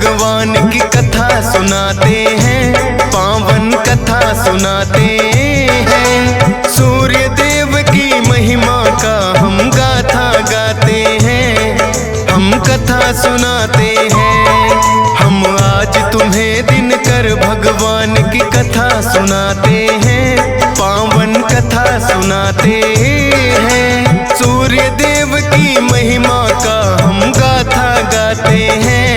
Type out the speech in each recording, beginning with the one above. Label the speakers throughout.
Speaker 1: भगवान की कथा सुनाते हैं, पावन कथा सुनाते हैं। सूर्य देव की महिमा का हम गाथा गाते हैं, हम कथा सुनाते हैं। हम आज तुम्हें दिनकर भगवान की कथा सुनाते हैं, पावन कथा सुनाते हैं। सूर्य देव की महिमा का हम गाथा गाते हैं,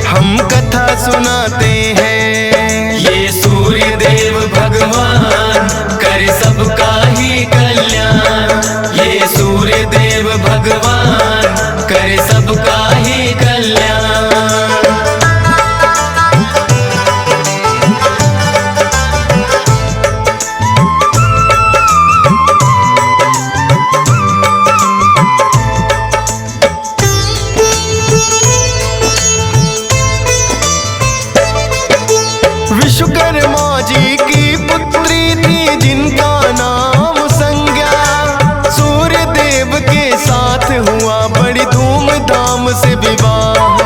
Speaker 1: हम कथा सुनाते हैं।
Speaker 2: ये सूर्य देव भगवान करे सबका ही कल्याण, ये सूर्य देव भगवान करे सबका ही कल्याण।
Speaker 1: विश्वकर्मा जी की पुत्री थी जिनका नाम संज्ञा, सूर्य देव के साथ हुआ बड़ी धूमधाम से विवाह।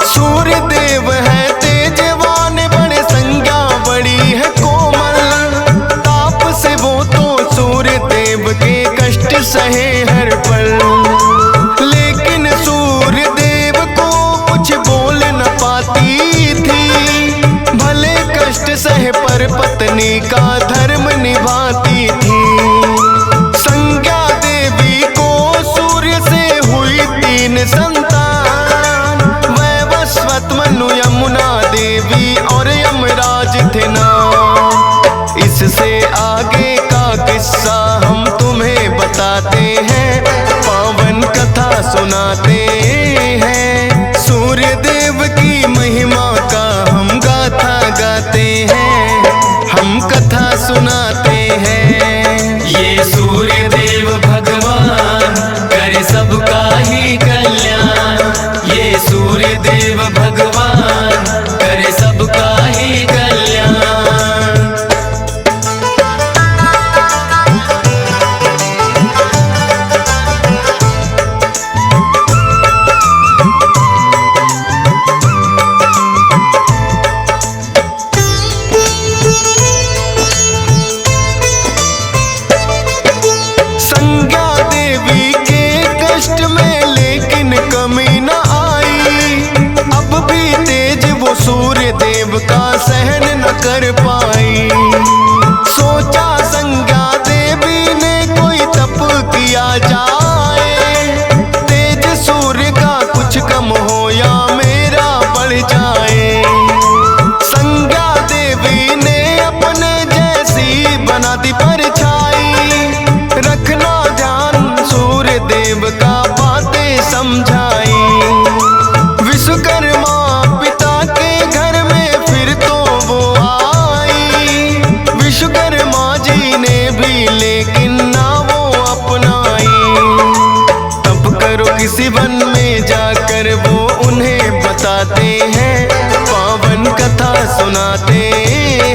Speaker 1: सूर्य देव है तेजवान बड़े, संज्ञा बड़ी है कोमल, ताप से वो तो सूर्य देव के कष्ट सहे हर पल। लेकिन सूर्य देव को कुछ बोल न पाती थी, कष्ट सह पर पत्नी का धर्म निभाती थी। संज्ञा देवी को सूर्य से हुई 3 संतान, वैवस्वत, मनु, यमुना देवी और यमराज थे नाम। इससे आगे का किस्सा हम तुम्हें बताते हैं, पावन कथा सुनाते हैं। सूर्य देव की महिमा का हम गाथा गाते हैं, हम कथा सुनाते हैं।
Speaker 2: ये सूर्य देव भगवान करे सबका ही कल्याण, ये सूर्य देव भगवान करे सबका ही कल्याण।
Speaker 1: सूर्य देव का सहन न कर पाई, सोचा संज्ञा देवी ने कोई तप किया जाए, तेज सूर्य का कुछ कम हो या मेरा बढ़ जाए। संज्ञा देवी ने अपने जैसी बना दी परछाई, रखना ध्यान सूर्य देव का बातें समझाई। विश्वकर्मा किसी वन में जाकर वो उन्हें बताते हैं, पावन कथा सुनाते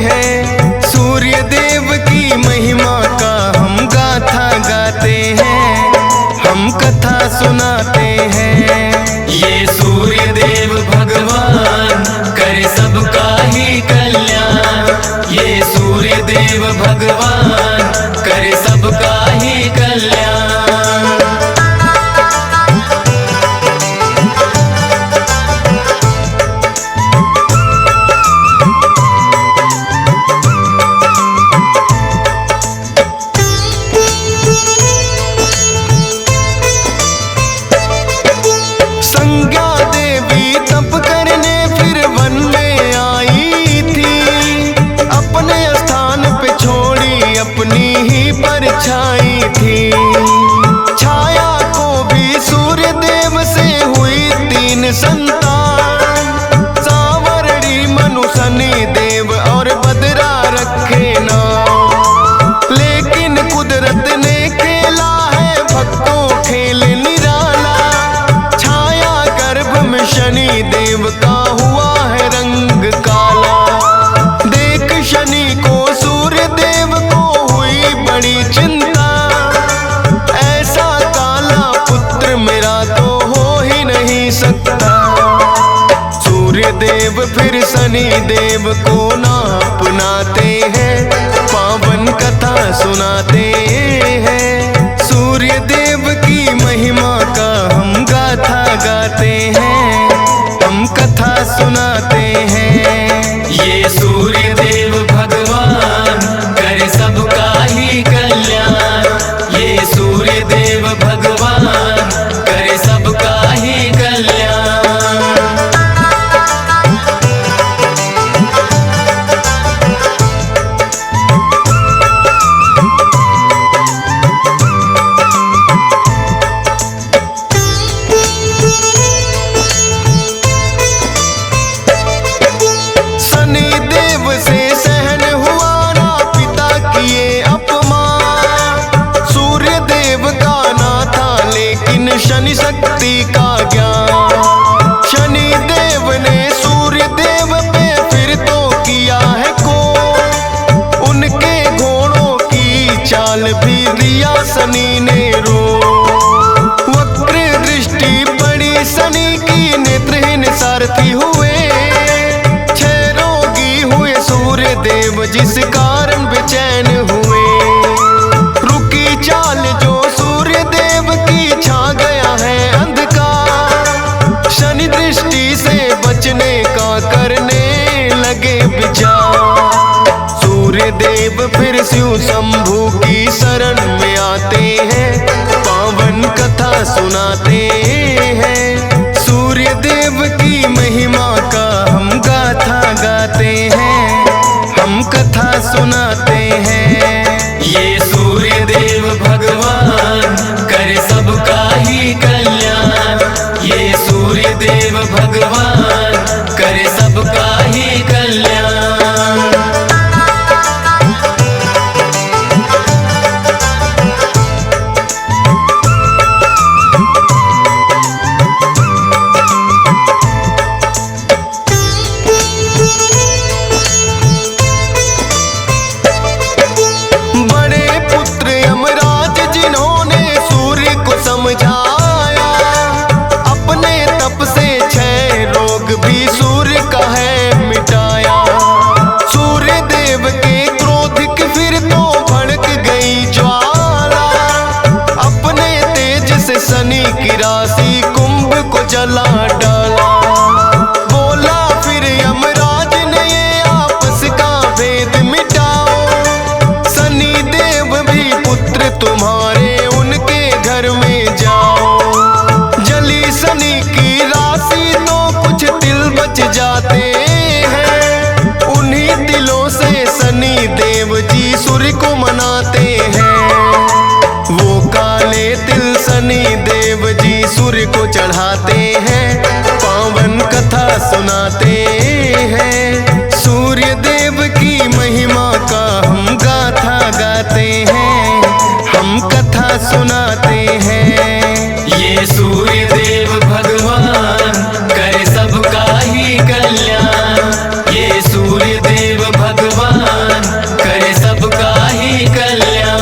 Speaker 1: हैं। सूर्य देव की महिमा का हम गाथा गाते हैं, हम कथा सुनाते हैं।
Speaker 2: ये सूर्य देव भगवान करे सबका ही कल्याण, ये सूर्य देव भगवान करे सबका ही कल्याण।
Speaker 1: अपने स्थान पे छोड़ी शनि देव को ना अपनाते हैं, पावन कथा सुनाते हैं। सूर्य देव की महिमा का हम गाथा गाते हैं, हम कथा सुनाते हैं।
Speaker 2: ये सूर्य देव भगवान करे सबका ही कल्याण। ये सूर्य देव भगवान करे सबका ही कल्याण।
Speaker 1: शनि देव से सहन हुआ ना पिता किए अपमान। सूर्य देव का ना था लेकिन शनि शक्ति का ज्ञान। शनि देव ने सूर्य देव पे फिर तो किया है को, उनके घोड़ों की चाल भी दिया शनि ने रो। वक्र दृष्टि पड़ी शनि की, नेत्रहीन सारथी हुए। सूर्य देव जिस कारण बेचैन हुए, रुकी चाल जो सूर्य देव की छा गया है अंधकार। शनि दृष्टि से बचने का करने लगे विचार। सूर्य देव फिर शिव शंभू की शरण में आते हैं, पावन कथा सुनाते हैं। सूर्य देव की महिमा का हम गाथा गाते हैं, हम कथा सुनाते हैं।
Speaker 2: ये सूर्य देव भगवान करे सबका ही कल्याण। ये सूर्य देव भगवान करे सबका ही कल्याण।
Speaker 1: समझाया अपने तप से 6 रोग भी सूर्य का है मिटाया। सूर्य देव के क्रोध की फिर तो भड़क गई ज्वाला। अपने तेज से शनि की राशि कुंभ को जला डाला। बोला फिर यमराज ने ये आपस का भेद मिटाओ। शनि देव भी पुत्र तुम्हारे उनके घर में जाओ। जली शनि की राशि तो कुछ तिल बच जाते हैं, उन्हीं तिलों से शनि देव जी सूर्य को मनाते हैं। वो काले तिल शनि देव जी सूर्य को चढ़ाते हैं, पावन कथा सुनाते हैं। सूर्य देव की महिमा का हम गाथा गाते हैं, हम कथा सुनाते हैं।
Speaker 2: ये सूर्य देव भगवान करे सबका ही कल्याण। ये सूर्य देव भगवान करे सबका ही कल्याण।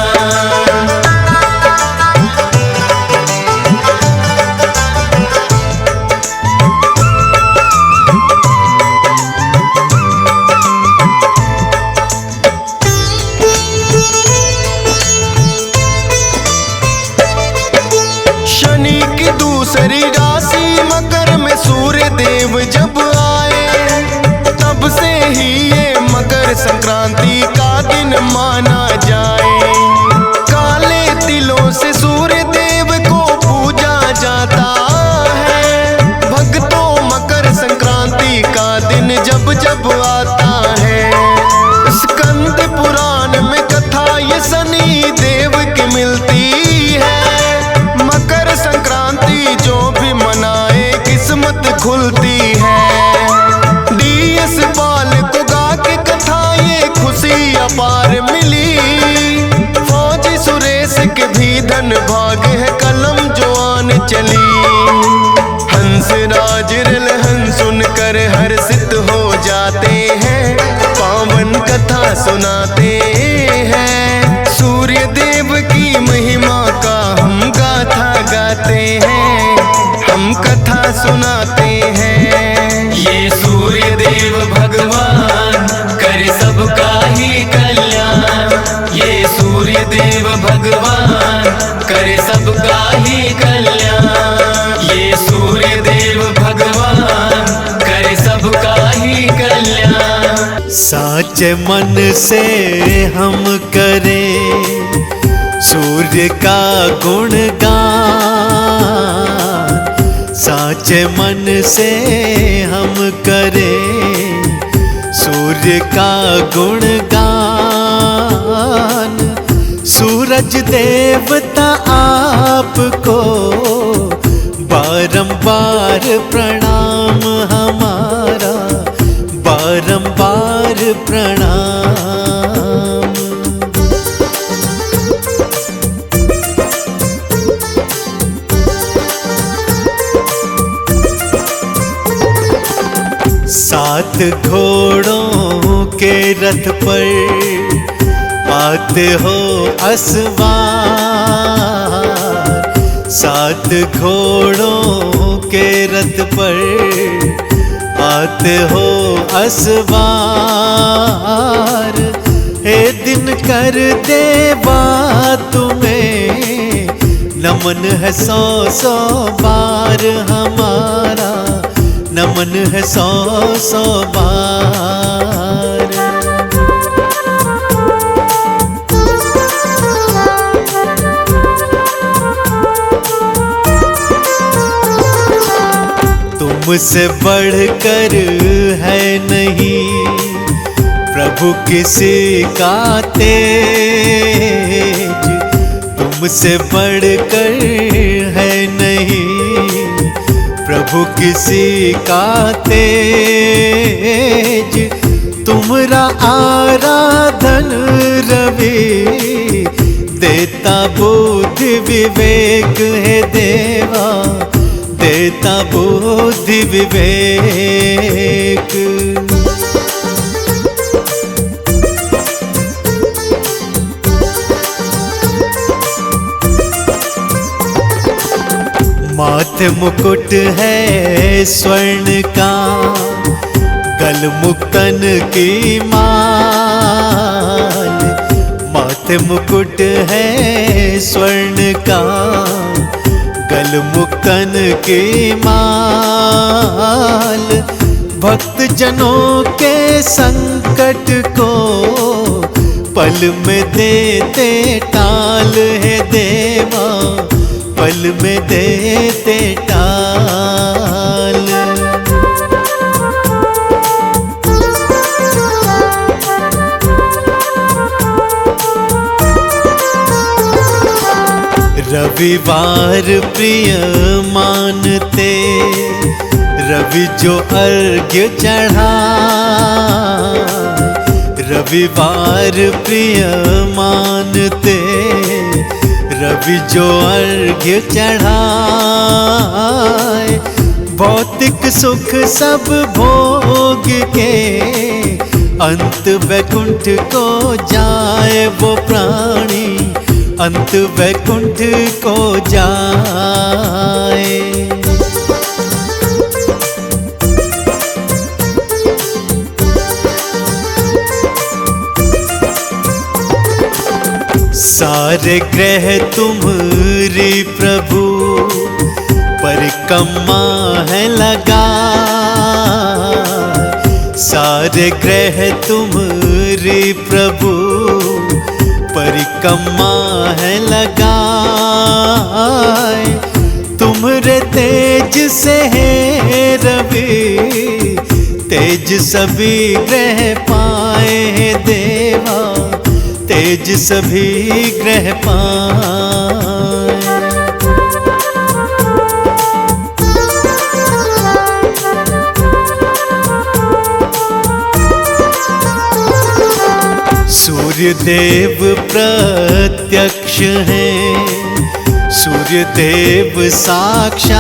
Speaker 1: शनि की दूसरी राशि मकर में सूर्य देव जब आए, तब से ही ये मकर संक्रांति का दिन माना जाए। काले तिलों से सूर्य देव को पूजा जाता है। भक्तों मकर संक्रांति का दिन जब जब आता है, स्कंद पुराण में कथा ये शनि देव की मिलती है। मकर संक्रांति जो भी मनाए किस्मत खुलती है। डीएस बाल को गा के कथा ये खुशी अपार मिली। फौजी सुरेश के भी धन भाग है कलम जो आन चली। हंस राज रलहन सुनकर हर्षित हो जाते हैं, पावन कथा सुनाते हैं। सूर्य देव की महिमा का हम गाथा गाते हैं, हम कथा सुनाते हैं।
Speaker 2: ये सूर्य देव भगवान भगवान करे सबका ही कल्याण। ये सूर्य देव भगवान करे सबका ही कल्याण।
Speaker 1: साचे मन से हम करें सूर्य का गुणगान, साचे मन से हम करें सूर्य का गुणगान। सूरज देवता आपको बारंबार प्रणाम हमारा, बारंबार प्रणाम। सात घोड़ों के रथ पर आते हो असवार, सात घोड़ों के रथ पर आते हो असवार। हे दिन कर देवा तुम्हें नमन है 100-100 बार हमारा, नमन है 100-100 बार। तुमसे बढ़कर है नहीं प्रभु किसी का तेज, तुमसे बढ़कर है नहीं प्रभु किसी का तेज। तुमरा आराधन रवि देता बुद्धि विवेक है देवा, देता बुद्धि विवेक। माथे मुकुट है स्वर्ण का, गल मुक्तन की माल। माथे मुकुट है स्वर्ण का, गल मुक्तन की माल। भक्त जनों के संकट को पल में देते टाल है देवा, पल में देते टाल। रविवार प्रिय मानते रवि जो अर्घ्य चढ़ा, रविवार प्रिय मानते रवि जो अर्घ्य चढ़ाए। भौतिक सुख सब भोग के अंत वैकुंठ को जाए वो प्राणी, अंत वैकुंठ को जाए। सारे ग्रह तुम्हारी प्रभु परिक्रमा है लगा, सारे ग्रह तुम्हारी प्रभु परिक्रमा है लगाए। तुम्हारे तेज से है रवि तेज सभी ग्रह पाए हैं देवा, तेज सभी ग्रह पाए। सूर्य देव प्रत्यक्ष हैं, सूर्य देव साक्षात,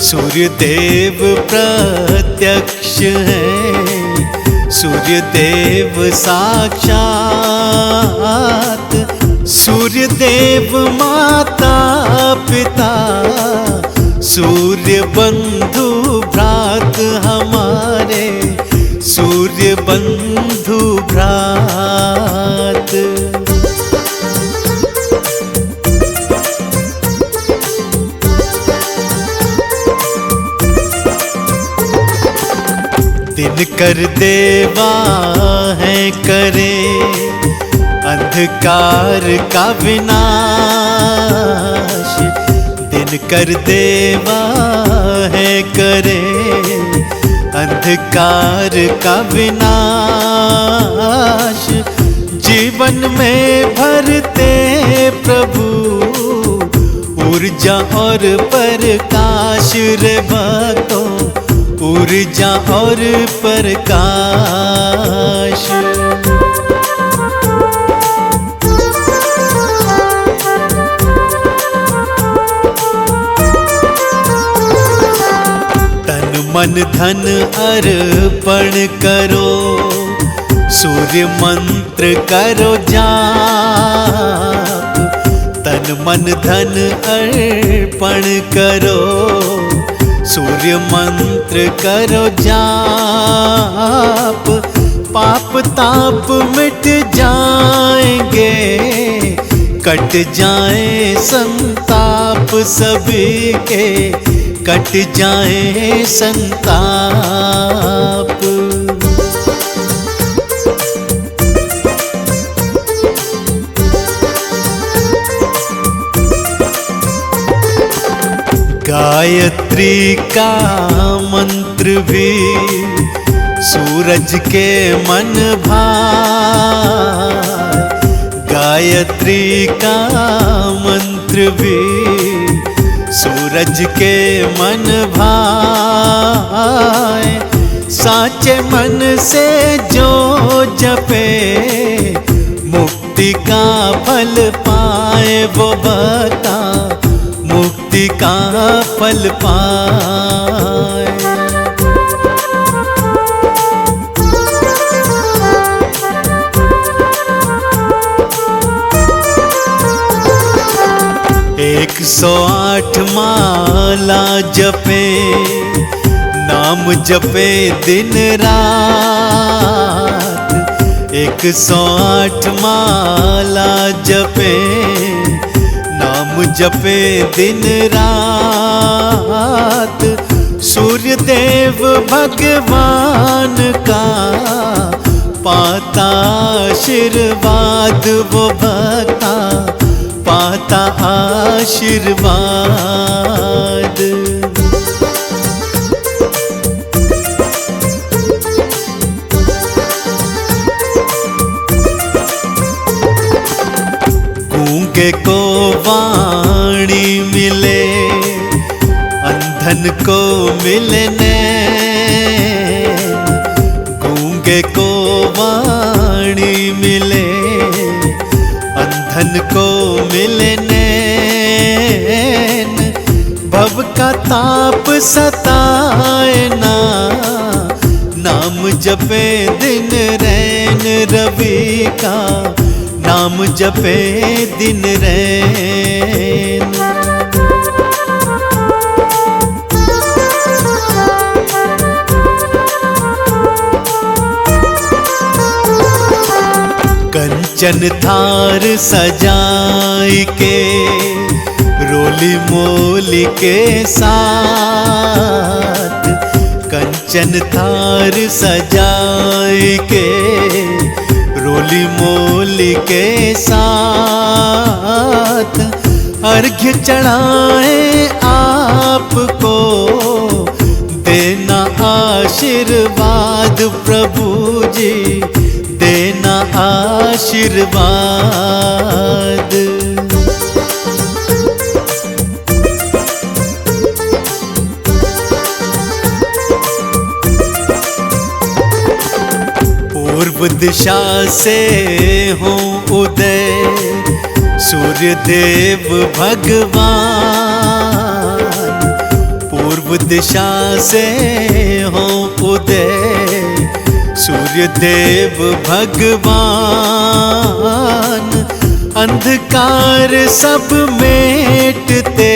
Speaker 1: सूर्य देव प्रत्यक्ष हैं, सूर्य देव साक्षात। सूर्य देव माता पिता सूर्य बंधु भ्रात हमारे, सूर्य बंधु भ्रात। कर देवा है करे अंधकार का विनाश। दिन कर देवा है करे अंधकार का विनाश। जीवन में भरते प्रभु ऊर्जा और प्रकाश रे भक्तों, ऊर्जा और प्रकाश। तन मन धन अर्पण करो, सूर्य मंत्र करो जाप। तन मन धन अर्पण करो, सूर्य मंत्र करो जाप। पाप ताप मिट जाएंगे, कट जाए संताप सभी के, कट जाए संताप। गायत्री का मंत्र भी सूरज के मन भाए। गायत्री का मंत्र भी सूरज के मन भाए। साचे मन से जो जपे, मुक्ति का फल पाए वो भक्ता, मुक्ति का फल पाए। एक 108 माला जपे, नाम जपे दिन रात। 108 माला जपे, नाम जपे दिन रात। सूर्य देव भगवान का पाता आशीर्वाद वो भक्ता, पाता आशीर्वाद। गूंगे को वाणी मिले, अंधन को मिलने। गूंगे को वाणी मिले, अंधन को मिलने। भव का ताप सताए ना, नाम जपे दिन रैन रवि का, नाम जपे दिन रैन। कंचन थार सजाई के, रोली मोली के साथ। कंचन थार सजाई के, रोली मोली के साथ। अर्घ्य चढ़ाए आपको, देना आशीर्वाद प्रभु जी, देना आशीर्वाद। पूर्व दिशा से हो उदय, सूर्य देव भगवान। पूर्व दिशा से हो उदय, सूर्य देव भगवान। अंधकार सब मेटते,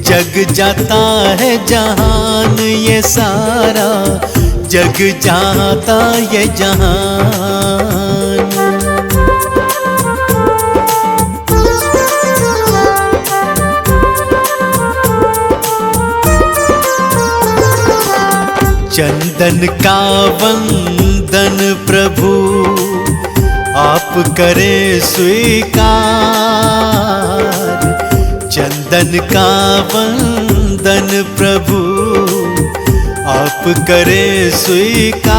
Speaker 1: जग जाता है जहान ये सारा, जग जाता ये जहान। चंदन का वंदन प्रभु आप करें स्वीकार। चंदन का वंदन प्रभु आप करें स्वीकार।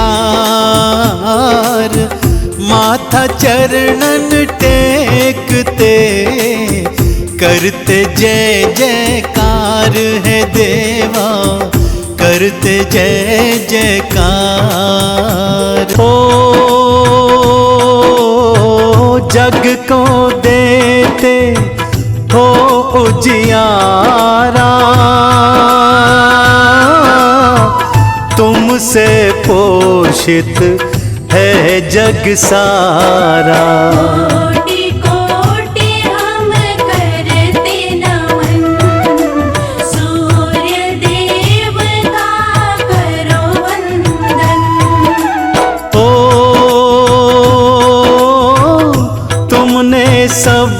Speaker 1: माथा चरणन टेकते करते जय जयकार है देवा, करते जय जयकार। ओ जग को देते हो उजियारा, तुमसे पोषित है जग सारा।
Speaker 3: कोटि कोटि हम करते नमन, सूर्य देव का करो वंदन।
Speaker 1: ओ तुमने सब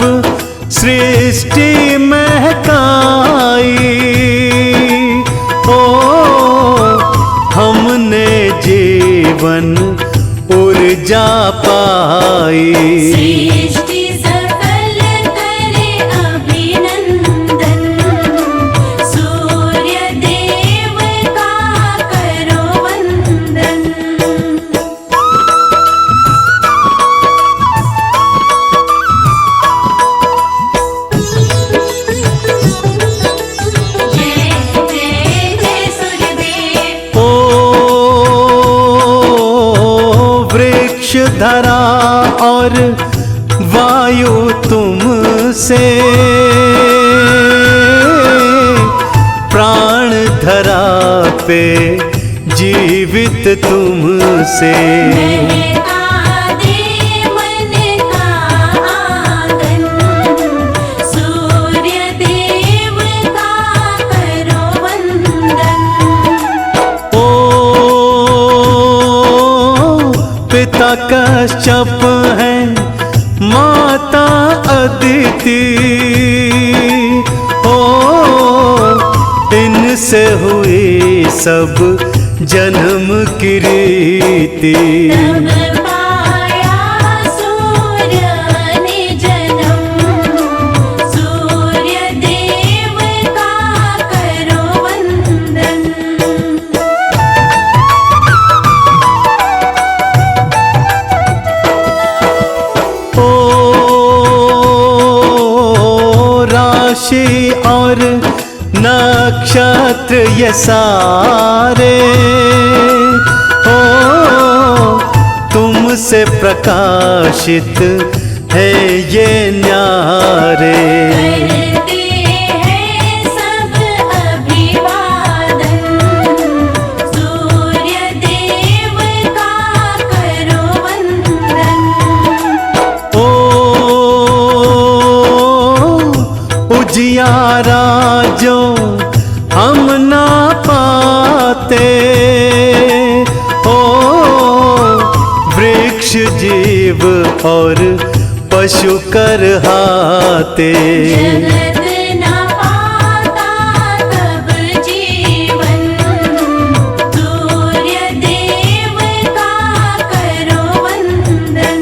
Speaker 1: सृष्टि महकाई, ओ हमने जीवन ऊर्जा पाई।
Speaker 3: सृष्टि सकल करे अभिनंदन, सूर्य देव का करो वंदन। जय जय जय सूर्यदेव।
Speaker 1: ओ वृक्ष धरा और वायु तुमसे, प्राण धरा पे जीवित तुमसे।
Speaker 3: महका दे मन का आंगन, सूर्य देव का करो वंदन।
Speaker 1: ओ पिता कश्यप है माता अदिति, ओ इनसे हुई सब जन्म की रीति।
Speaker 3: तब पाया सूर्य ने जन्म, सूर्य देव का करो वंदन।
Speaker 1: ओ राशि और नक्षत्र ये सारे, ओ तुमसे प्रकाशित है ये न्यारे।
Speaker 3: करते हैं सब अभिवादन, सूर्य देव का करो वंदन।
Speaker 1: ओ उजियारा जो हम ना पाते, ओ वृक्ष जीव और पशु करहाते।
Speaker 3: जगत न पाता तब जीवन, सूर्य देव का करो वंदन।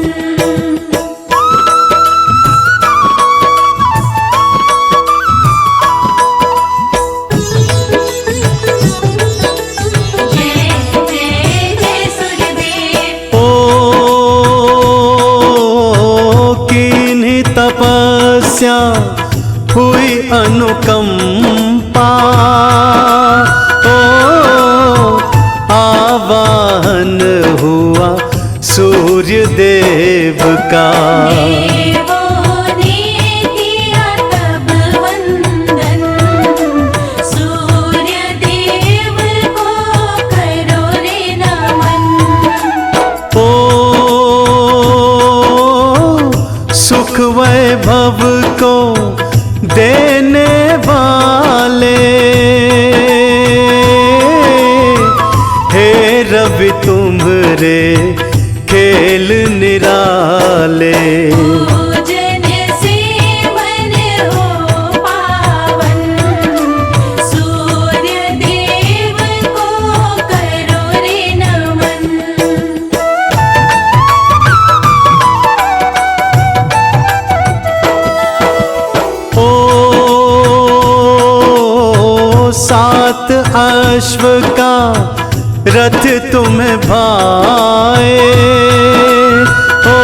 Speaker 3: जय जय जय सूर्यदेव।
Speaker 1: ओ किन्हीं तपस्या हुई अनुकंपा, ओ आवाहन हुआ सूर्य देव का।
Speaker 3: देवों ने किया तब वंदन, सूर्य देव को करो रे नमन।
Speaker 1: ओ सुख वैभव को देने वाले, हे रवि तुम्हारे खेल निराले।
Speaker 3: पूजन से मन हो पावन, सूर्य देव को करो
Speaker 1: अश्व का रथ तुम्हें भाए, ओ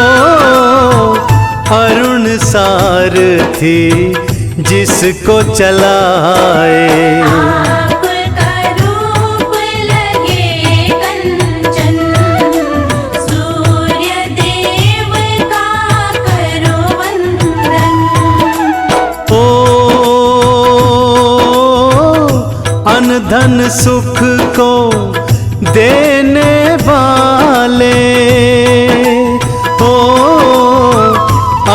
Speaker 1: अरुण सारथी जिसको चलाए।
Speaker 3: आपका रूप लगे कंचन, सूर्य देव का करो वंदन।
Speaker 1: ओ अन्न धन सुख को देने वाले, ओ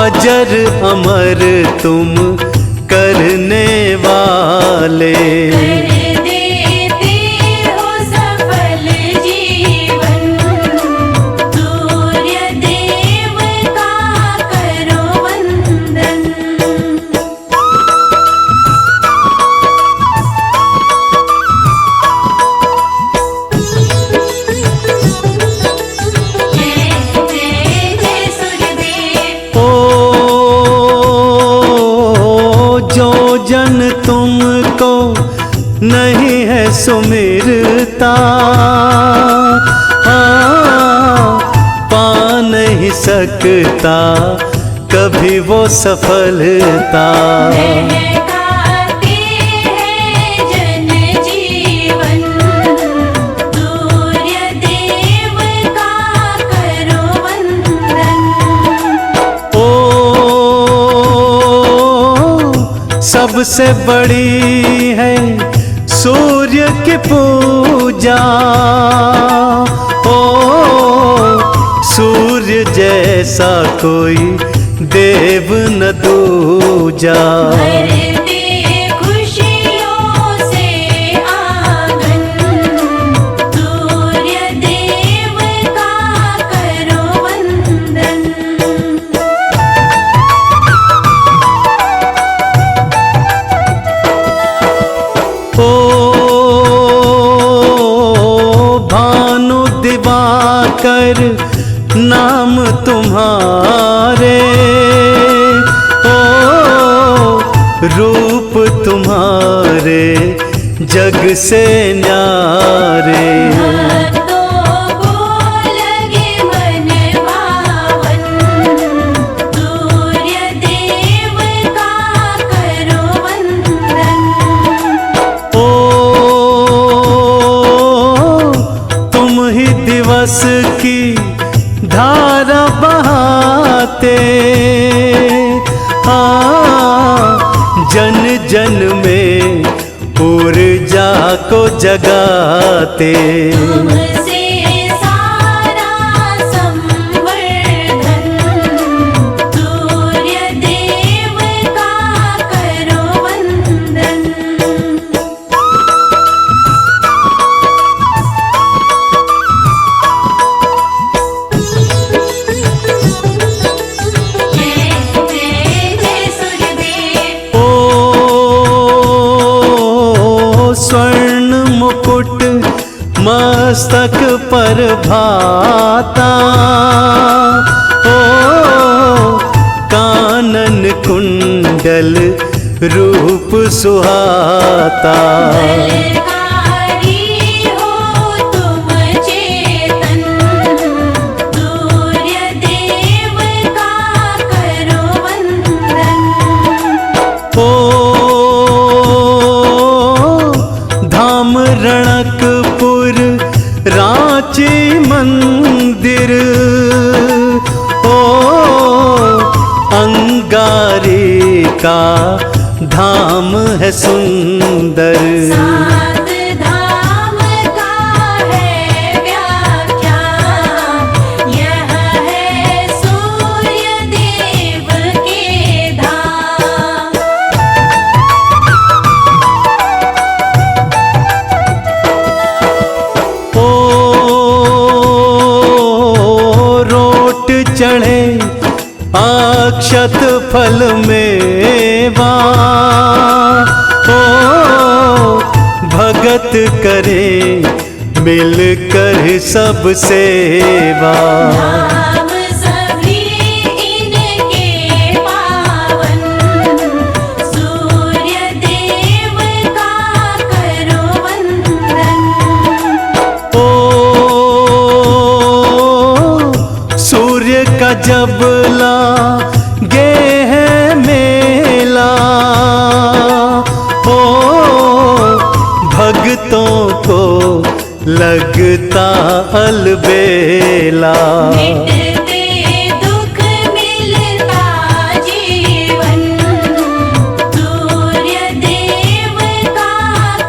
Speaker 1: अजर अमर तुम करने वाले।
Speaker 3: कर देते हो सफल जीवन, सूर्य देव का करो वंदन। जय जय जय सूर्यदेव।
Speaker 1: ओ जो जन तुमको नहीं है सुमिरता, पा नहीं सकता कभी वो सफलता।
Speaker 3: महकाते हैं जन जीवन, सूर्य देव का करो वंदन।
Speaker 1: ओ सबसे बड़ी है सूर्य की पूजा, ओ सूर्य जैसा कोई देव न दूजा।
Speaker 3: भर दे खुशियों से आंगन, सूर्य देव का करो वंदन।
Speaker 1: ओ भानु दिवाकर नाम तुम्हारे, ओ रूप तुम्हारे जग से न्यारे।
Speaker 3: भक्तों को लगे मन भावन, सूर्य देव का करो वंदन।
Speaker 1: ओ तुम ही दिवस की धारा बहाते, जन जन में ऊर्जा को जगाते।
Speaker 3: तुमसे सारा संवर्धन, सूर्य देव का करो वंदन। जय जय जय सूर्यदेव।
Speaker 1: ओ स्वर्ण मुकुट मस्तक पर भाता, ओ कानन कुंडल रूप सुहाता।
Speaker 3: बलकारी हो तुम चेतन, सूर्य देव का करो वंदन।
Speaker 1: ओ धाम रणकपुर रांची मंदिर, ओ अंगारी का धाम है सुंदर।
Speaker 3: सात धाम का है व्याख्या, यह है सूर्य देव के धाम।
Speaker 1: ओ रोट चढ़े अक्षत फल मेवा, ओ भगत करे मिलकर सब सेवा।
Speaker 3: धाम सभी इनके पावन, सूर्य देव का करो वंदन।
Speaker 1: गजब लागे है मेला, ओ भक्तों को लगता अलबेला।
Speaker 3: मिटते दुख मिलता जीवन, सूर्य देव का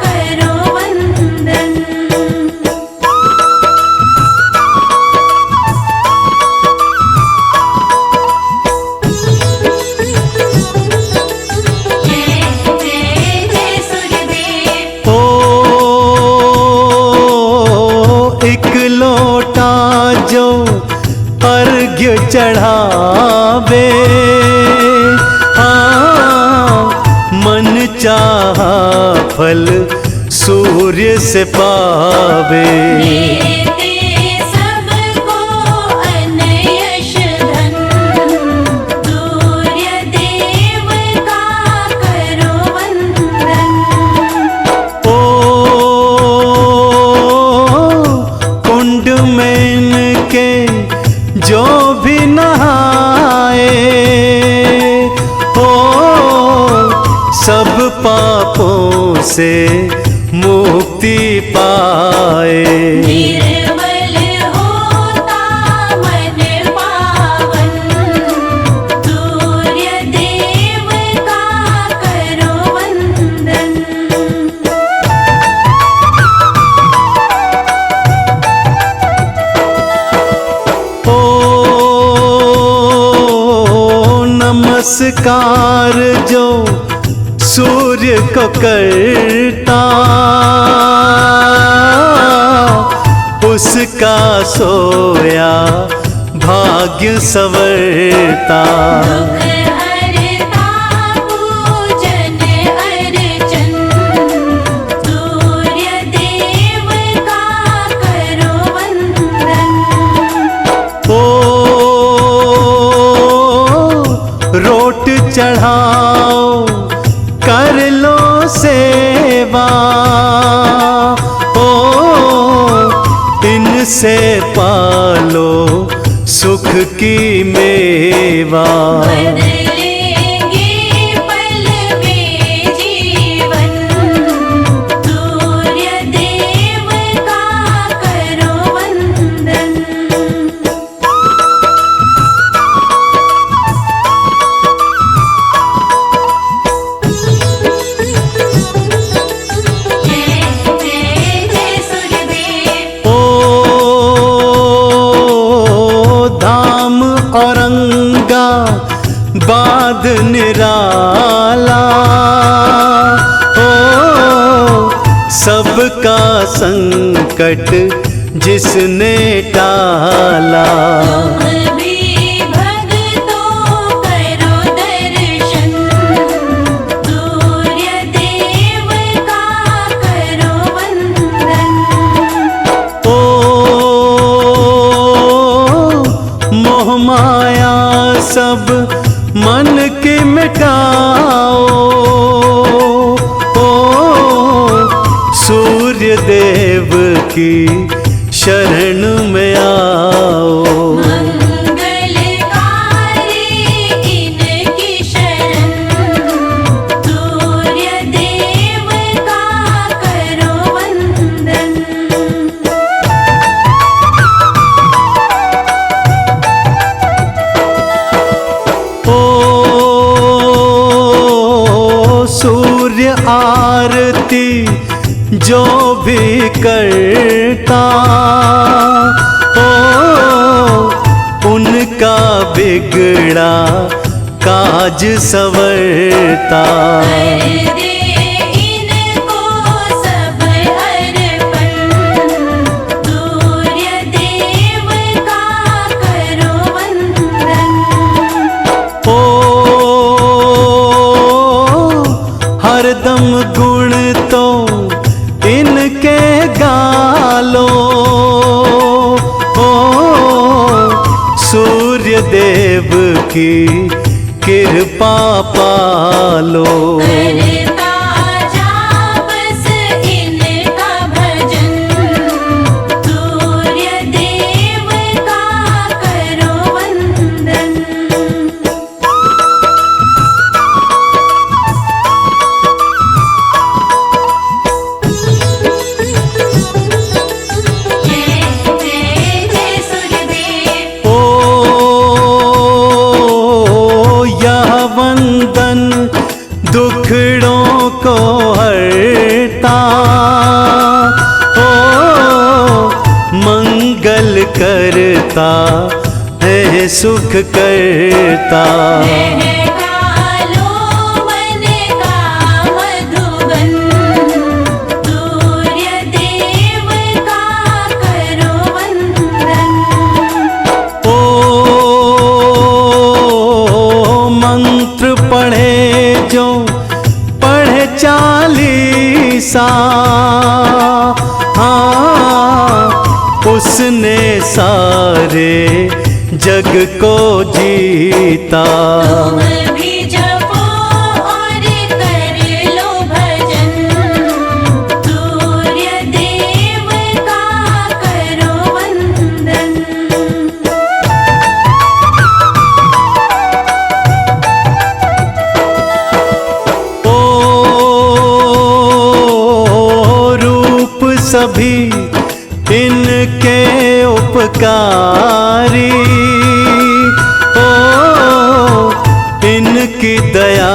Speaker 3: करो वंदन। जय जय जय सूर्यदेव।
Speaker 1: ओ एक लोटा जो अर्घ्य चढ़ावे, मन चाहा फल सूर्य से पावे।
Speaker 3: देते सबको अन्न यश धन, सूर्य देव का करो वंदन।
Speaker 1: ओ कुंड में इनके जो भी नहाए, ओ सब पापों से मुक्ति पाए।
Speaker 3: निर्मल होता मन पावन, सूर्य देव का करो वंदन।
Speaker 1: ओ नमस्कार जो सूर्य को करता, उसका सोया भाग्य संवरता।
Speaker 3: दुख हरता पूजन अर्चन, सूर्य देव का करो वंदन।
Speaker 1: ओ रोट चढ़ाओ कर लो सेवा, ओ इनसे पालो सुख की मेवा।
Speaker 3: बदलेंगे पल में जीवन, सूर्य देव का करो वंदन। जय जय जय सूर्यदेव।
Speaker 1: ओ धाम औरंगा बाद निराला, ओ सबका संकट जिसने टाला।
Speaker 3: तुम भी भक्तों करो दर्शन, सूर्य देव का करो वंदन।
Speaker 1: ओ मोह माया सब मन के मिटाओ, ओ सूर्य देव की शरण में आओ।
Speaker 3: मंगलकारी इनकी शरण, सूर्य देव का करो वंदन।
Speaker 1: ओ सूर्य आरती जो भी करता, ओ उनका बिगड़ा काज संवरता।
Speaker 3: कर दे इनको सब अर्पण, सूर्य देव का करो वंदन।
Speaker 1: ओ हरदम गुण तो इनके गालो, ओ सूर्य देव की कृपा पालो।
Speaker 3: करता जा बस इनका भजन, सूर्य देव का करो वंदन।
Speaker 4: रक्षाबंधन दुखड़ों को हरता, ओ मंगल करता है सुख करता। चालीसा हाँ उसने सारे जग को जीता।
Speaker 3: तुम भी जपो और कर लो भजन, सूर्य देव का करो वंदन।
Speaker 4: सभी इनके उपकारी, ओ इनकी दया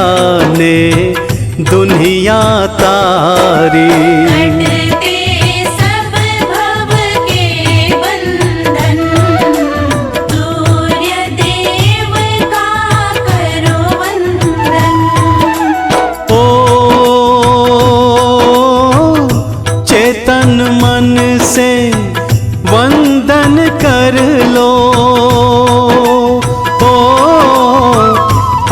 Speaker 4: ने दुनिया तारी। मन से वंदन कर लो, ओ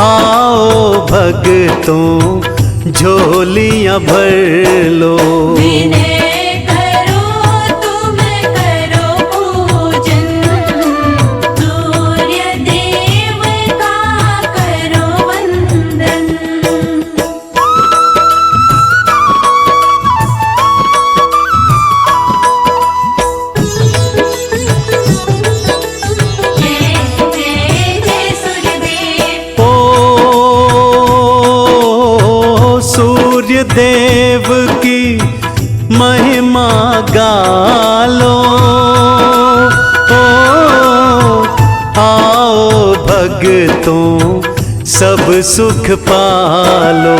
Speaker 4: आओ भक्तों झोलियां भर लो। सूर्य देव की महिमा गालो, ओ आओ भक्तों सब सुख पालो।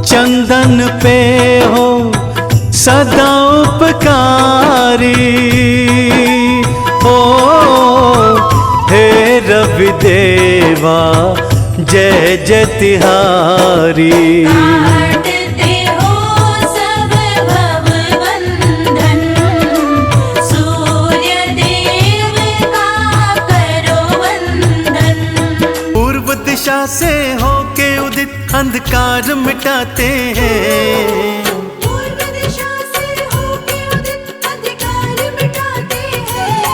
Speaker 4: चंदन पे हो सदा उपकारी, ओ हे रवि देवा जय जय तिहारी। पूर्व दिशा से होके उदित अंधकार मिटाते हैं,
Speaker 3: पूर्व दिशा से होके उदित अंधकार मिटाते हैं।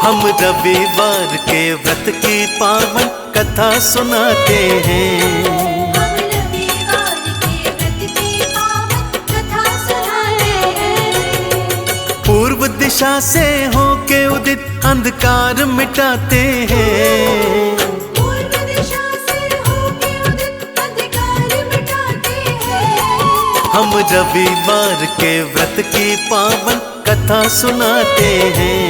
Speaker 4: हम रविवार के व्रत की पावन कथा सुनाते हैं,
Speaker 3: हम रविवार के व्रत की पावन कथा सुनाते हैं।
Speaker 4: पूर्व दिशा से होके उदित अंधकार मिटाते हैं। हम रविवार के व्रत की पावन कथा सुनाते हैं,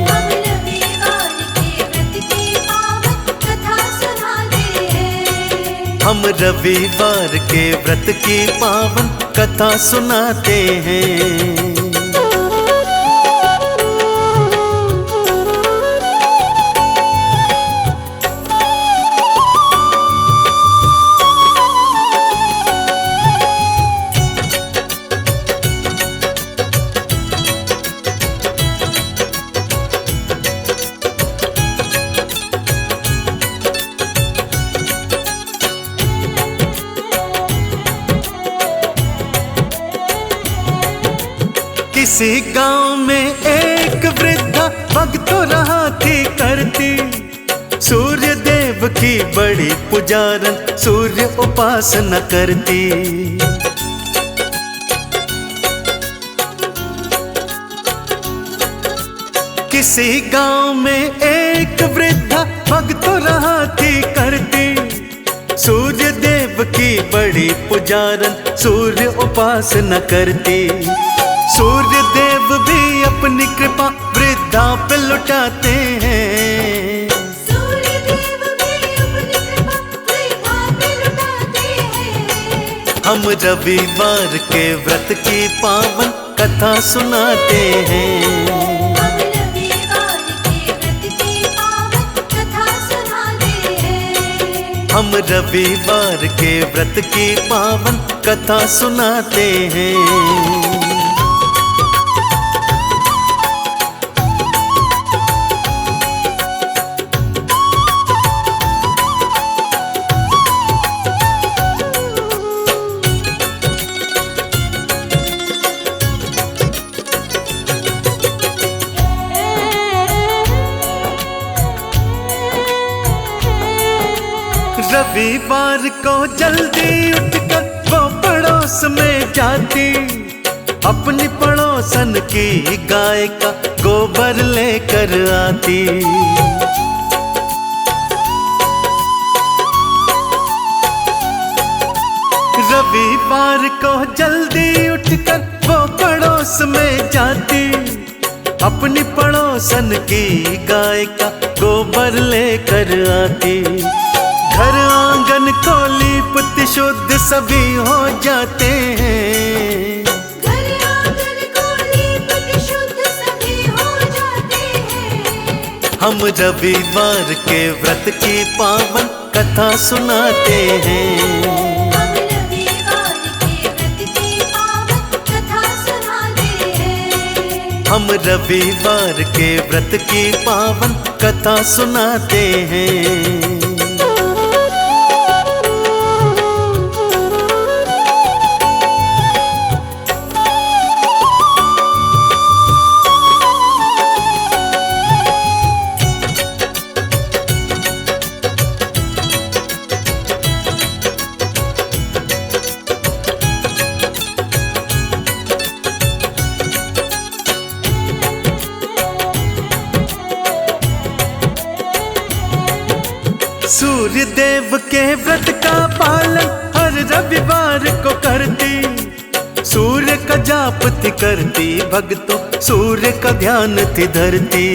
Speaker 3: हम रविवार के व्रत की पावन कथा सुनाते हैं।
Speaker 4: हम रविवार के व्रत की पावन कथा सुनाते हैं। किसी गांव में एक वृद्धा भक्तों रहा थी करती, सूर्य देव की बड़ी पुजारन सूर्य उपासना करती। किसी गांव में एक वृद्धा भक्तों रहा थी करती, पुजारन सूर्य उपासना करती। सूर्य देव भी अपनी कृपा वृद्धा पे लुटाते हैं।
Speaker 3: सूर्य देव भी अपनी कृपा वृद्धा पे लुटाते हैं।
Speaker 4: हम रविवार के व्रत की पावन कथा सुनाते हैं।
Speaker 3: हम रविवार के व्रत की पावन कथा सुनाते हैं।
Speaker 4: हम रविवार के व्रत की पावन कथा सुनाते हैं। रविवार को जल्दी उठकर वो पड़ोस में जाती। अपनी पड़ोसन की गाय का गोबर लेकर आती। रविवार को जल्दी उठकर वो पड़ोस में जाती। अपनी पड़ोसन की गाय का गोबर लेकर आती। घर आंगन को लीपत शुद्ध सभी हो जाते हैं।
Speaker 3: घर आंगन को लीपत शुद्ध सभी हो जाते हैं।
Speaker 4: हम रविवार के व्रत की पावन कथा सुनाते हैं।
Speaker 3: हम रविवार के व्रत की पावन कथा सुनाते हैं।
Speaker 4: हम रविवार के व्रत की पावन कथा सुनाते हैं। सूर्य देव के व्रत का पालन हर रविवार को करती। सूर्य का जाप थी करती भक्तों, सूर्य का ध्यान थी धरती।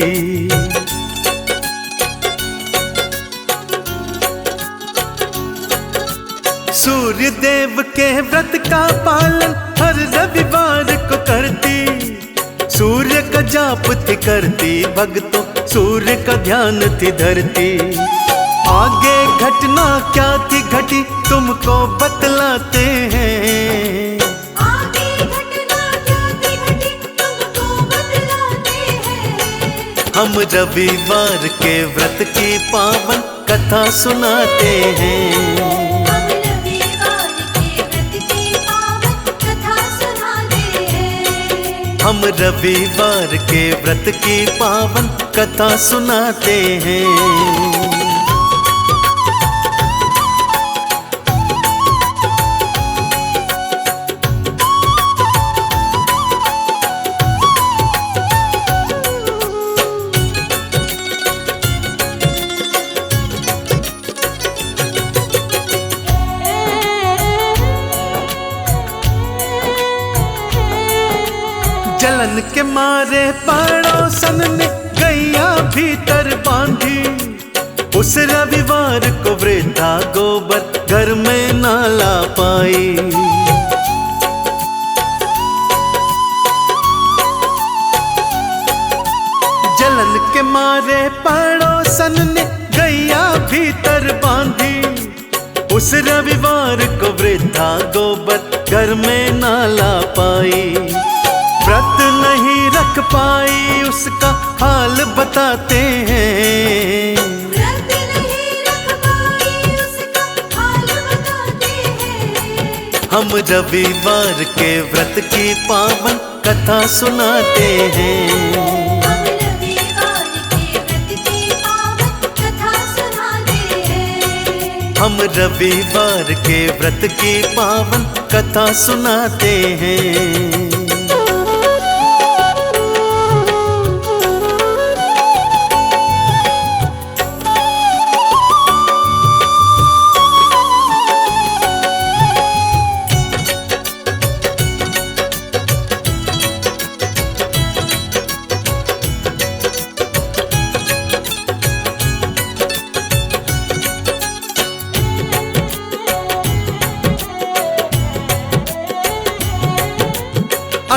Speaker 4: सूर्य देव के व्रत का पालन हर रविवार को करती। सूर्य का जाप थी करती भक्तों, सूर्य का ध्यान थी धरती। आगे घटना क्या थी घटी तुमको बतलाते हैं।
Speaker 3: आगे घटना क्या थी घटी तुमको बतलाते हैं।
Speaker 4: हम रविवार के व्रत की पावन कथा सुनाते हैं।
Speaker 3: हम रविवार के व्रत की पावन कथा सुनाते हैं।
Speaker 4: हम रविवार के व्रत की पावन कथा सुनाते हैं। जलन के मारे पड़ोसन ने गैया भीतर बांधी। उस रविवार को वृद्धा गोबर घर में ना ला पाई। जलन के मारे पड़ोसन ने गैया भीतर बांधी। उस रविवार को वृद्धा गोबर घर में ना ला पाई। व्रत नहीं रख पाई उसका हाल बताते हैं।
Speaker 3: व्रत नहीं रख पाई उसका हाल बताते हैं।
Speaker 4: हम रविवार के व्रत की पावन कथा सुनाते हैं।
Speaker 3: हम रविवार के व्रत की पावन कथा सुनाते हैं।
Speaker 4: हम रविवार के व्रत की पावन कथा सुनाते हैं।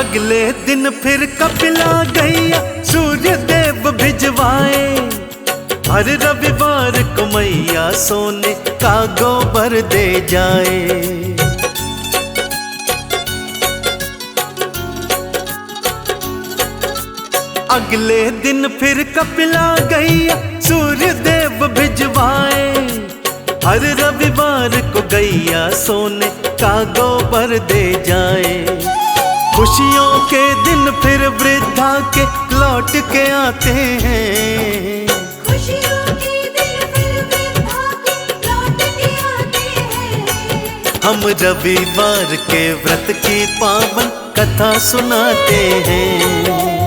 Speaker 4: अगले दिन फिर कपिला गैया सूर्य देव भिजवाए। हर रविवार को मैया सोने का गोबर दे जाए। अगले दिन फिर कपिला गैया सूर्य देव भिजवाए। हर रविवार को गैया सोने का गोबर दे जाए। खुशियों के दिन फिर वृद्धा के लौट के आते हैं।
Speaker 3: खुशियों के दिन फिर वृद्धा के लौट के आते हैं।
Speaker 4: हम रविवार के व्रत की पावन कथा सुनाते हैं।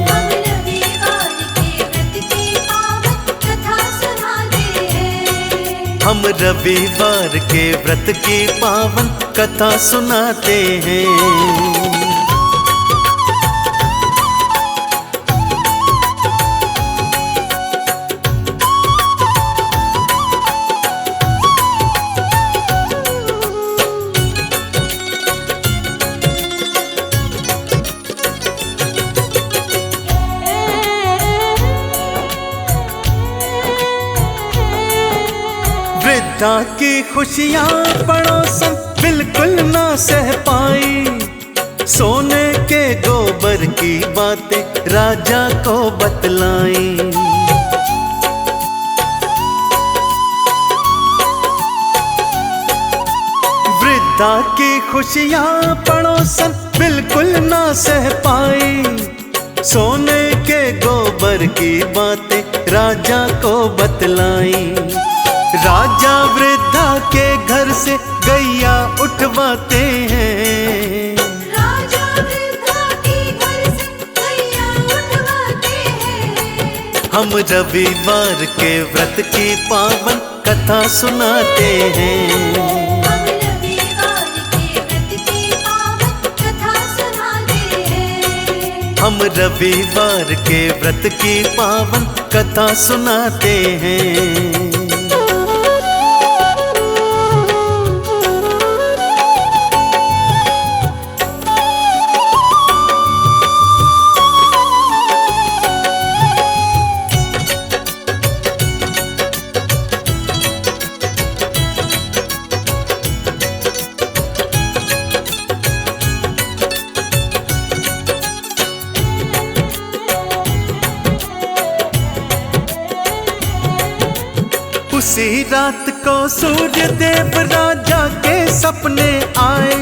Speaker 3: हम रविवार के व्रत की पावन कथा सुनाते हैं।
Speaker 4: हम रविवार के व्रत की पावन कथा सुनाते हैं। वृद्धा की खुशियां पड़ोसन बिल्कुल ना सह पाई। सोने के गोबर की बातें राजा को बतलाई। वृद्धा की खुशियां पड़ोसन बिल्कुल ना सह पाई। सोने के गोबर की बातें राजा को बतलाई। राजा वृद्धा के घर से गैया उठवाते हैं।
Speaker 3: राजा वृद्धा के घर से गैया उठवाते हैं।
Speaker 4: हम रविवार के व्रत की पावन कथा सुनाते हैं।
Speaker 3: हम रविवार के व्रत की पावन कथा सुनाते हैं।
Speaker 4: हम रविवार के व्रत की पावन कथा सुनाते हैं। उसी रात को सूर्य देव राजा के सपने आए।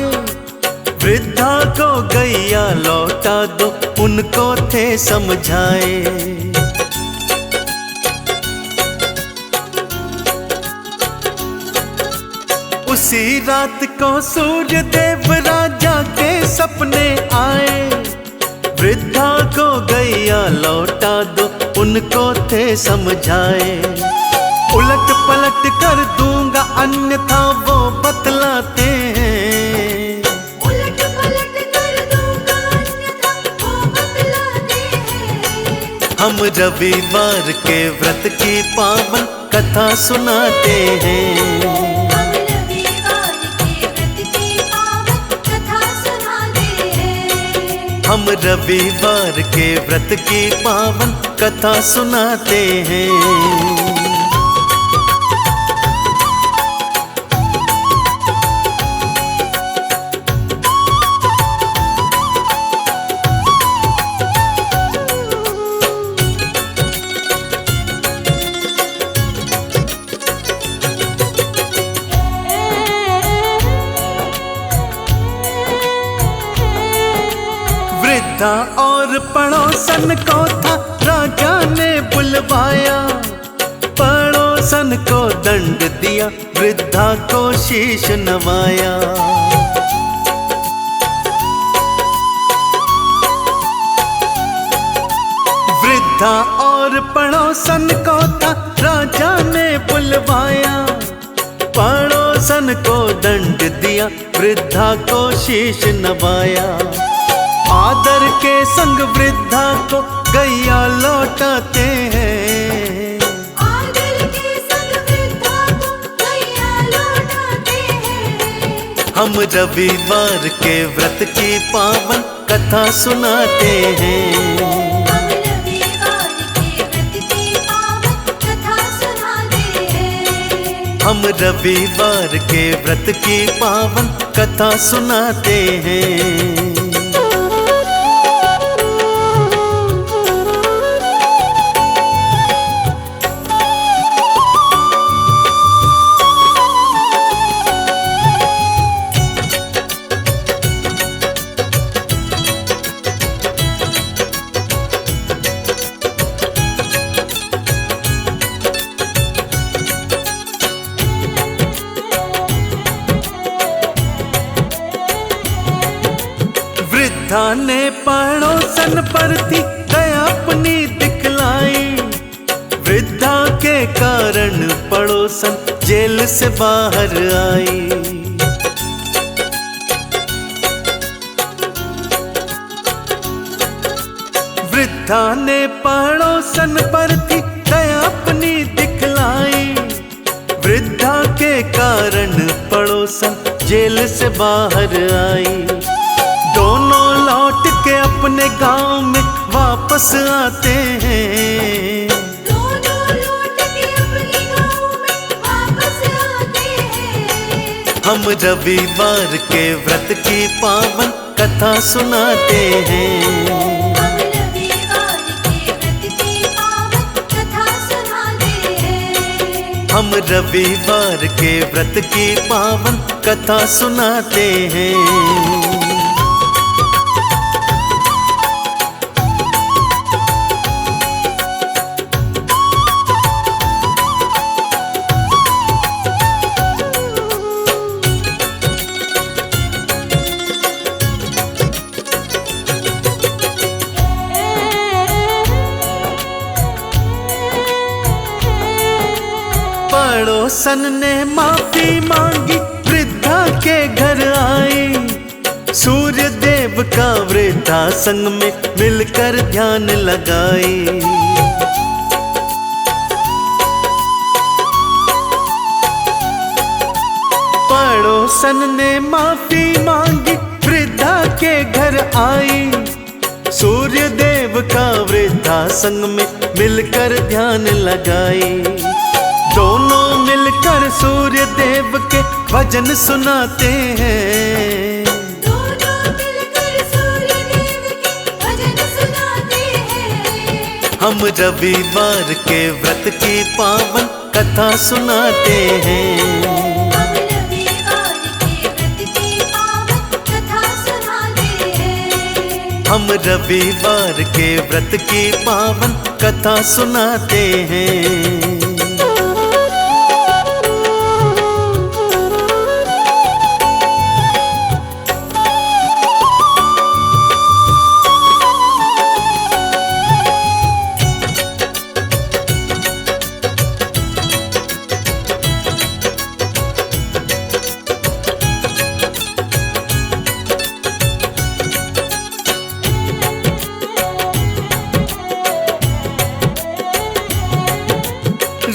Speaker 4: वृद्धा को गैया लौटा दो उनको थे समझाए। उसी रात को सूर्य देव राजा के सपने आए। वृद्धा को गैया लौटा दो उनको थे समझाए। उलट पलट कर दूंगा अन्यथा वो बतलाते हैं।
Speaker 3: उलट पलट कर दूंगा अन्यथा वो बतलाते हैं।
Speaker 4: हम रविवार के व्रत की पावन कथा सुनाते हैं।
Speaker 3: हम रविवार के व्रत की पावन कथा सुनाते हैं।
Speaker 4: हम रविवार के व्रत की पावन कथा सुनाते हैं। वृद्धा और पड़ोसन को था राजा ने बुलवाया। पड़ोसन को दंड दिया वृद्धा को शीश नवाया। वृद्धा और पड़ोसन को था राजा ने बुलवाया। पड़ोसन को दंड दिया वृद्धा को शीश नवाया। आदर के संग वृद्धा को गैया लौटाते हैं।
Speaker 3: आदर के संग वृद्धा को गैया लौटाते हैं।
Speaker 4: हम रविवार के व्रत की पावन कथा सुनाते हैं।
Speaker 3: हम रविवार के व्रत की पावन कथा सुनाते हैं।
Speaker 4: हम रविवार के व्रत की पावन कथा सुनाते हैं। वृद्धा ने पड़ोसन पर थी दया अपनी दिखलाई। वृद्धा के कारण पड़ोसन जेल से बाहर आई। वृद्धा ने पड़ोसन पर थी दया अपनी दिखलाई। वृद्धा के कारण पड़ोसन जेल से बाहर आई। दोनों लौट के अपने गांव में वापस आते हैं।
Speaker 3: दोनों लौट के अपने गाँव में वापस आते हैं।
Speaker 4: हम रविवार के व्रत की पावन कथा सुनाते हैं।
Speaker 3: हम रविवार के व्रत की पावन कथा सुनाते हैं।
Speaker 4: हम रविवार के व्रत की पावन कथा सुनाते हैं। पड़ोसन ने माफी मांगी, वृद्धा के घर आई। सूर्य देव का वृद्धा संग में मिलकर ध्यान लगाई। पड़ोसन ने माफी मांगी, वृद्धा के घर आई। सूर्य देव का वृद्धा संग में मिलकर ध्यान लगाई। दोनों मिलकर सूर्य देव के भजन सुनाते हैं।
Speaker 3: दोनों मिलकर सूर्य देव के भजन सुनाते हैं।
Speaker 4: हम रविवार के व्रत की पावन कथा सुनाते हैं।
Speaker 3: हम रविवार के व्रत की पावन कथा सुनाते हैं।
Speaker 4: हम रविवार के व्रत की पावन कथा सुनाते हैं।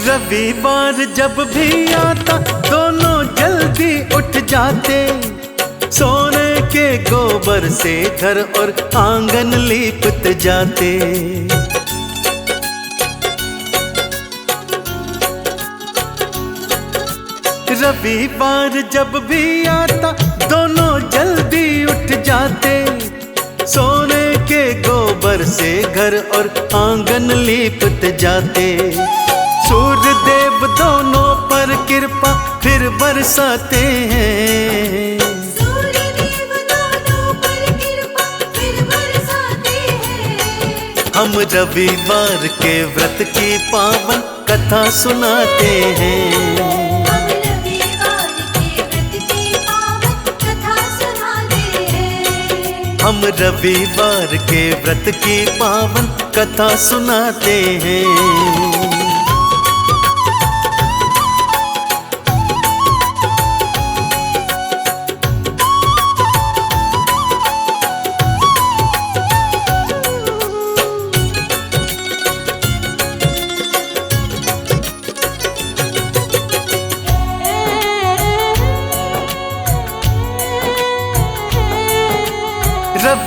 Speaker 4: रविवार जब भी आता दोनों जल्दी उठ जाते। सोने के गोबर से घर और आंगन लीपते जाते। रविवार जब भी आता दोनों जल्दी उठ जाते। सोने के गोबर से घर और आंगन लीपते जाते। सूर्य देव दोनों पर कृपा फिर बरसाते हैं।
Speaker 3: सूर्य देव दोनों पर कृपा फिर बरसाते हैं।
Speaker 4: हम रविवार के व्रत की पावन कथा सुनाते हैं।
Speaker 3: हम रविवार के व्रत की पावन कथा सुनाते हैं।
Speaker 4: हम रविवार के व्रत की पावन कथा सुनाते हैं।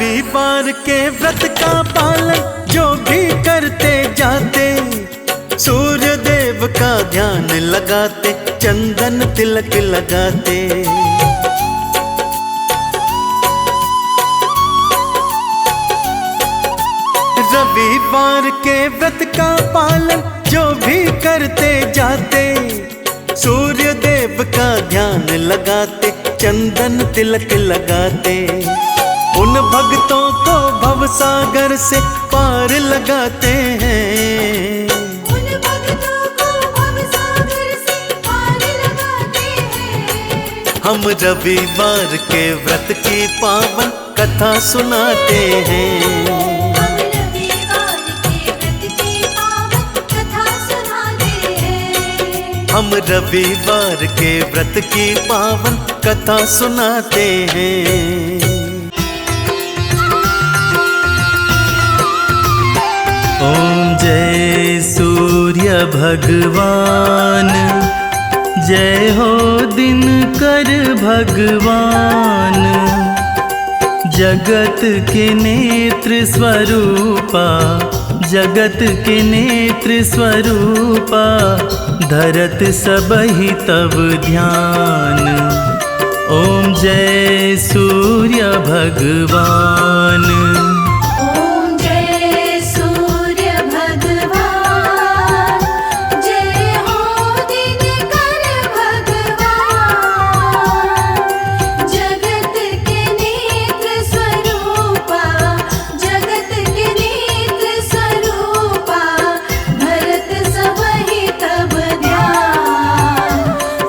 Speaker 4: रविवार के व्रत का पालन जो भी करते जाते, सूर्य देव का ध्यान लगाते, चंदन तिलक लगाते। रविवार के व्रत का पालन जो भी करते जाते, सूर्य देव का ध्यान लगाते, चंदन तिलक लगाते। उन भक्तों को भवसागर से पार लगाते हैं,
Speaker 3: उन भक्तों को भवसागर से पार लगाते हैं।
Speaker 4: हम रविवार के व्रत की पावन कथा सुनाते हैं।
Speaker 3: हम रविवार के व्रत की पावन कथा सुनाते हैं।
Speaker 4: हम रविवार के व्रत की पावन कथा सुनाते हैं।
Speaker 5: ओम जय सूर्य भगवान, जय हो दिनकर भगवान। जगत के नेत्र स्वरूपा, जगत के नेत्र स्वरूपा, धरत सबहि तब ध्यान। ओम जय सूर्य भगवान।
Speaker 3: ओम जय सूर्य भगवान, जय हो दिनकर भगवान। जगत के नेत्र स्वरूपा, जगत के नेत्र स्वरूपा, भरत सबहि तब ध्यान।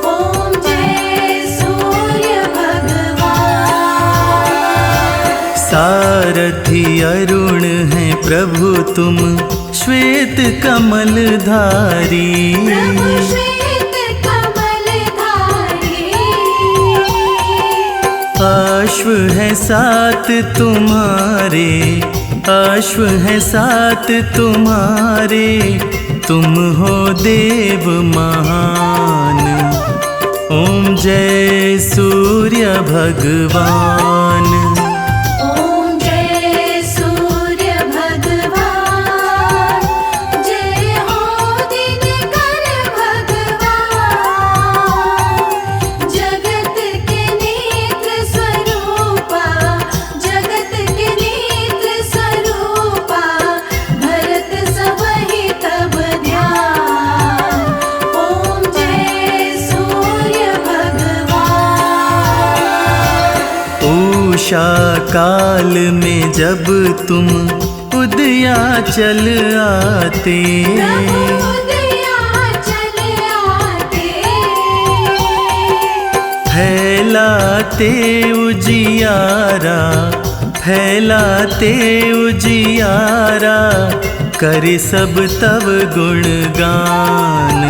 Speaker 3: ओम जय सूर्य भगवान।
Speaker 5: सारथी अरुण है प्रभु तुम, श्वेत कमलधारी।
Speaker 3: प्रभु श्वेत कमलधारी।
Speaker 5: अश्व है सात तुम्हारे, अश्व है सात तुम्हारे, तुम हो देव महान। ओम जय सूर्य भगवान।
Speaker 3: ओम जय सूर्य भगवान, जय हो दिनकर भगवान। जगत के नेत्र स्वरूपा, जगत के नेत्र स्वरूपा, भरत सबहि तब ध्यान। ओम जय सूर्य भगवान।
Speaker 5: उषा काल में जब तुम उदयाचल आते,
Speaker 3: प्रभु उदयाचल आते।
Speaker 5: फैलाते उजियारा, फैलाते उजियारा, करे सब तब गुणगान।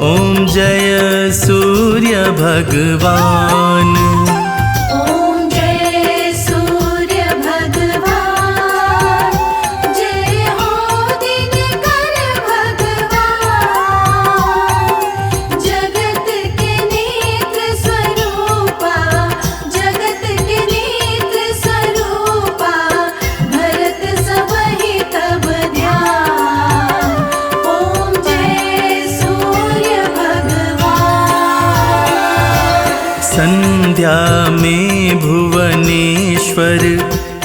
Speaker 5: ओम जय सूर्य भगवान।
Speaker 3: ओम जय सूर्य भगवान, जय हो दिनकर भगवान। जगत के नेत्र स्वरूपा, जगत के नेत्र स्वरूपा, भरत सबहि तब ध्यान। ओम जय सूर्य भगवान।
Speaker 5: संध्या में भुवनेश्वर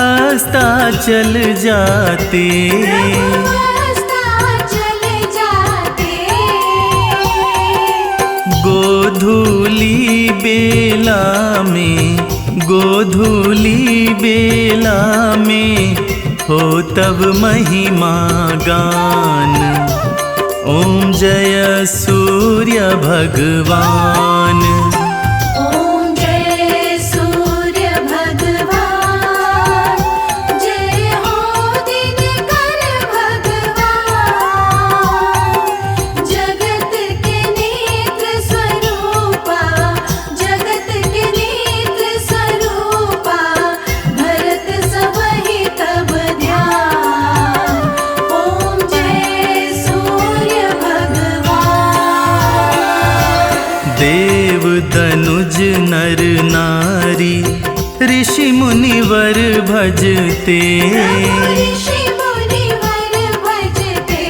Speaker 5: अस्ताचल जाते,
Speaker 3: अस्ताचल जाते।
Speaker 5: गोधूली बेला में, गोधूली बेला में, हो तब महिमा गान। ओम जय सूर्य भगवान।
Speaker 3: ओम जय सूर्य भगवान, जय हो दिनकर भगवान। जगत के नेत्र स्वरूपा, जगत के नेत्र स्वरूपा, भरत सबहि तब ध्यान। ओम जय सूर्य भगवान।
Speaker 5: देव दनुज नर नारी, ऋषि मुनिवर भजते,
Speaker 3: ऋषि मुनिवर भजते।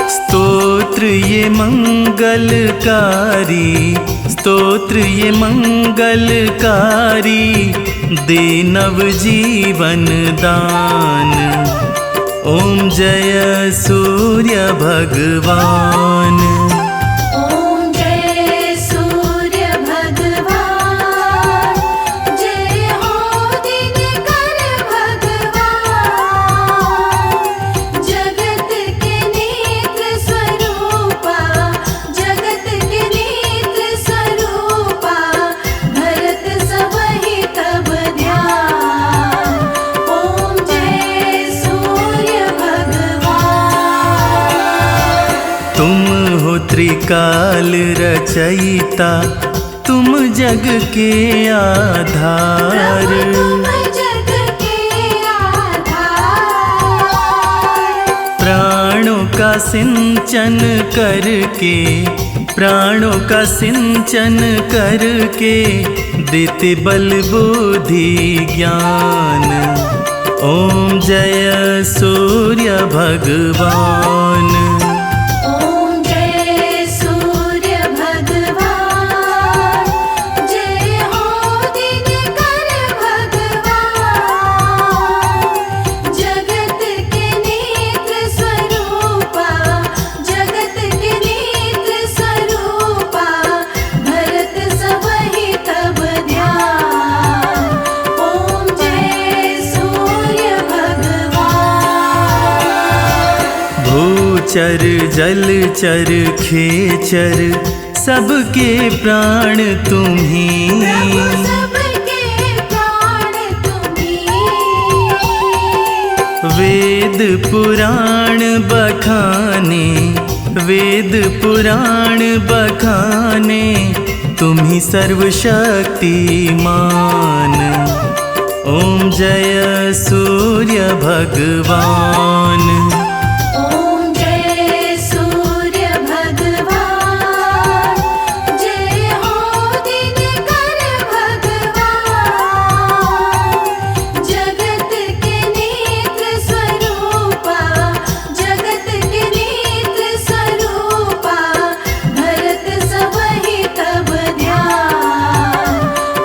Speaker 5: स्तोत्र ये मंगलकारी, स्तोत्र ये मंगलकारी, दे नवजीवन दान। ओम जय सूर्य भगवान।
Speaker 3: ओम जय सूर्य भगवान, जय हो दिनकर भगवान। जगत के नेत्र स्वरूपा, जगत के नेत्र स्वरूपा, भरत सबहि तब ध्यान। ओम जय सूर्य भगवान।
Speaker 5: तुम हो त्रिकाल रचयिता, तुम जग के आधार।
Speaker 3: तुम जग के आधार।
Speaker 5: प्राणों का सिंचन करके, प्राणों का सिंचन करके, देते बल बुद्धि ज्ञान। ओम जय सूर्य भगवान।
Speaker 3: ओम जय सूर्य भगवान, जय हो दिनकर भगवान। जगत के नेत्र स्वरूपा, जगत के नेत्र स्वरूपा, भरत सबहि तब ध्यान। ओम जय सूर्य भगवान।
Speaker 5: भूचर जलचर खेचर, सबके प्राण तुम्ही।
Speaker 3: प्रभु सबके प्राण तुम्ही।
Speaker 5: वेद पुराण बखाने, वेद पुराण बखाने, तुम्ही सर्वशक्तिमान। ओम जय सूर्य भगवान।
Speaker 3: ओम जय सूर्य भगवान, जय हो दिनकर भगवान। जगत के नेत्र स्वरूपा, जगत के नेत्र स्वरूपा, भरत सबहि तब ध्यान।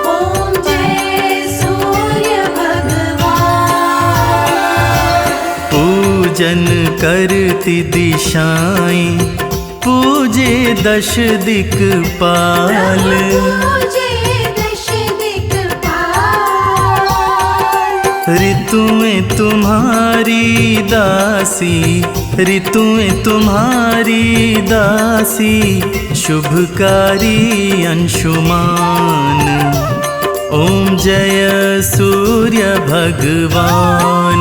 Speaker 3: ओम जय सूर्य भगवान।
Speaker 5: पूजन करती दिशाएं, पूजे दश दिक्पाल।
Speaker 3: पूजे दश दिक्पाल।
Speaker 5: ऋतुएं तुम्हारी दासी, ऋतुएं तुम्हारी दासी, शुभकारी अंशुमान। ओम जय सूर्य भगवान।